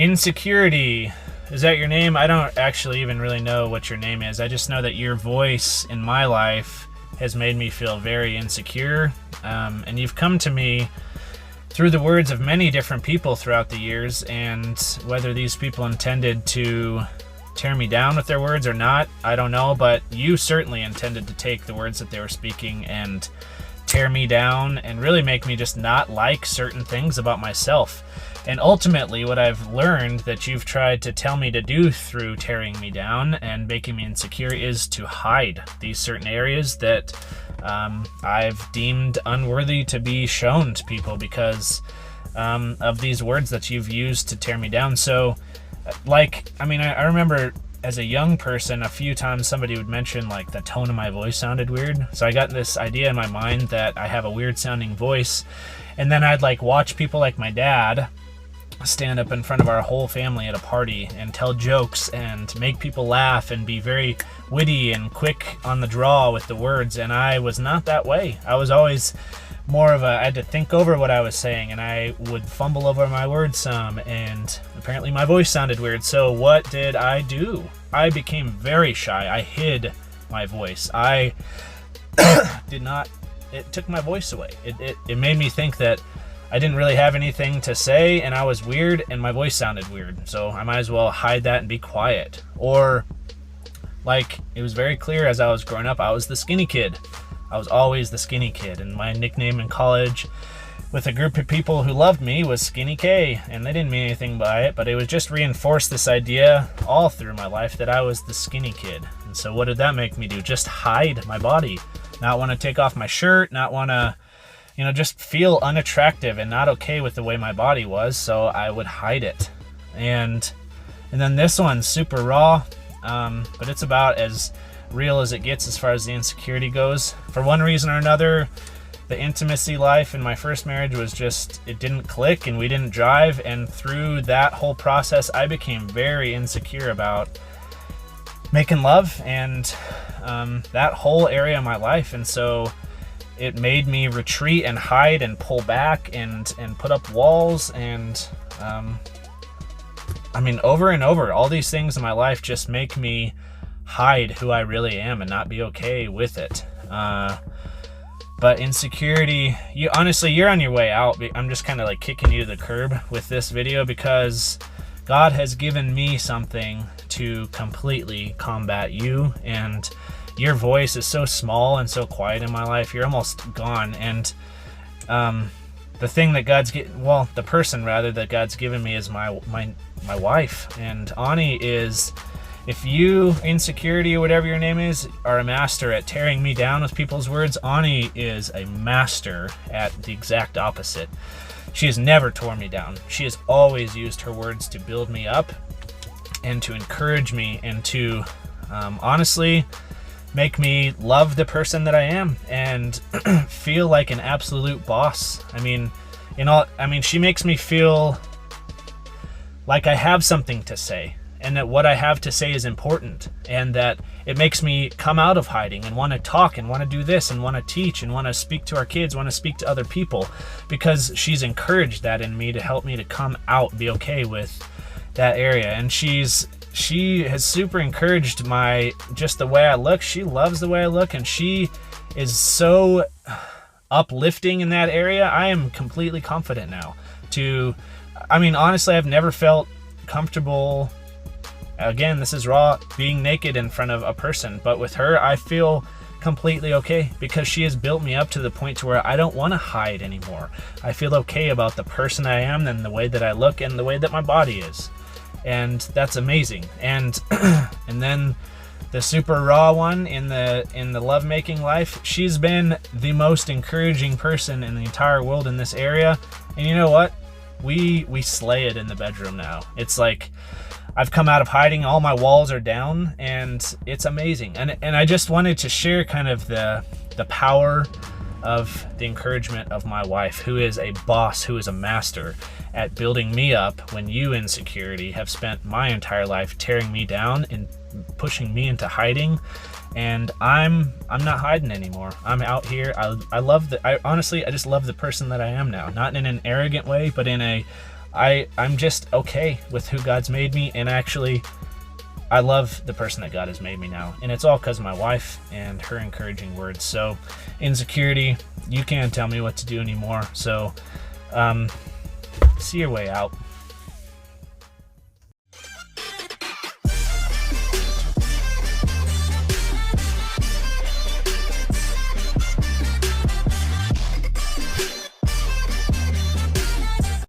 Insecurity. Is that your name? I don't actually even really know what your name is. I just know that your voice in my life has made me feel very insecure. And you've come to me through the words of many different people throughout the years, and whether these people intended to tear me down with their words or not, I don't know, but you certainly intended to take the words that they were speaking and tear me down and really make me just not like certain things about myself. And ultimately, what I've learned that you've tried to tell me to do through tearing me down and making me insecure is to hide these certain areas that I've deemed unworthy to be shown to people because of these words that you've used to tear me down. So, I remember as a young person, a few times somebody would mention like the tone of my voice sounded weird. So I got this idea in my mind that I have a weird sounding voice. And then I'd like watch people like my dad stand up in front of our whole family at a party and tell jokes and make people laugh and be very witty and quick on the draw with the words. And I was not that way. I was always more of I had to think over what I was saying, and I would fumble over my words some, and apparently my voice sounded weird. So what did I do? I became very shy. I hid my voice. I did not, it took my voice away. It made me think that I didn't really have anything to say, and I was weird, and my voice sounded weird. So I might as well hide that and be quiet. Or, like, it was very clear as I was growing up, I was the skinny kid. I was always the skinny kid, and my nickname in college with a group of people who loved me was Skinny K, and they didn't mean anything by it, but it was just reinforced this idea all through my life that I was the skinny kid. And so what did that make me do? Just hide my body, not want to take off my shirt, not want to, just feel unattractive and not okay with the way my body was, so I would hide it. And then this one's super raw, but it's about as real as it gets as far as the insecurity goes. For one reason or another, the intimacy life in my first marriage was just, it didn't click and we didn't drive, and through that whole process I became very insecure about making love and that whole area of my life. And so it made me retreat and hide and pull back and put up walls and over and over, all these things in my life just make me hide who I really am and not be okay with it. But insecurity, you're on your way out. I'm just kind of like kicking you to the curb with this video because God has given me something to completely combat you, and your voice is so small and so quiet in my life. You're almost gone. And the thing that the person rather that God's given me is my wife. And Ani is, if you, Insecurity or whatever your name is, are a master at tearing me down with people's words, Ani is a master at the exact opposite. She has never torn me down. She has always used her words to build me up and to encourage me and to honestly make me love the person that I am and feel like an absolute boss. She makes me feel like I have something to say, and that what I have to say is important, and that it makes me come out of hiding and want to talk and want to do this and want to teach and want to speak to our kids, want to speak to other people, because she's encouraged that in me to help me to come out, be okay with that area. And she has super encouraged just the way I look. She loves the way I look, and she is so uplifting in that area. I am completely confident now honestly, I've never felt comfortable, again, this is raw, being naked in front of a person, but with her, I feel completely okay because she has built me up to the point to where I don't want to hide anymore. I feel okay about the person I am and the way that I look and the way that my body is. And that's amazing. And then the super raw one in the lovemaking life, she's been the most encouraging person in the entire world in this area. And you know what? We slay it in the bedroom now. It's like I've come out of hiding, all my walls are down, and it's amazing. And I just wanted to share kind of the power of the encouragement of my wife, who is a boss, who is a master at building me up when you, Insecurity, have spent my entire life tearing me down and pushing me into hiding. And I'm not hiding anymore. I'm out here. I honestly just love the person that I am now. Not in an arrogant way, but in a I'm just okay with who God's made me, and actually I love the person that God has made me now, and it's all because of my wife and her encouraging words. So Insecurity, you can't tell me what to do anymore, so see your way out.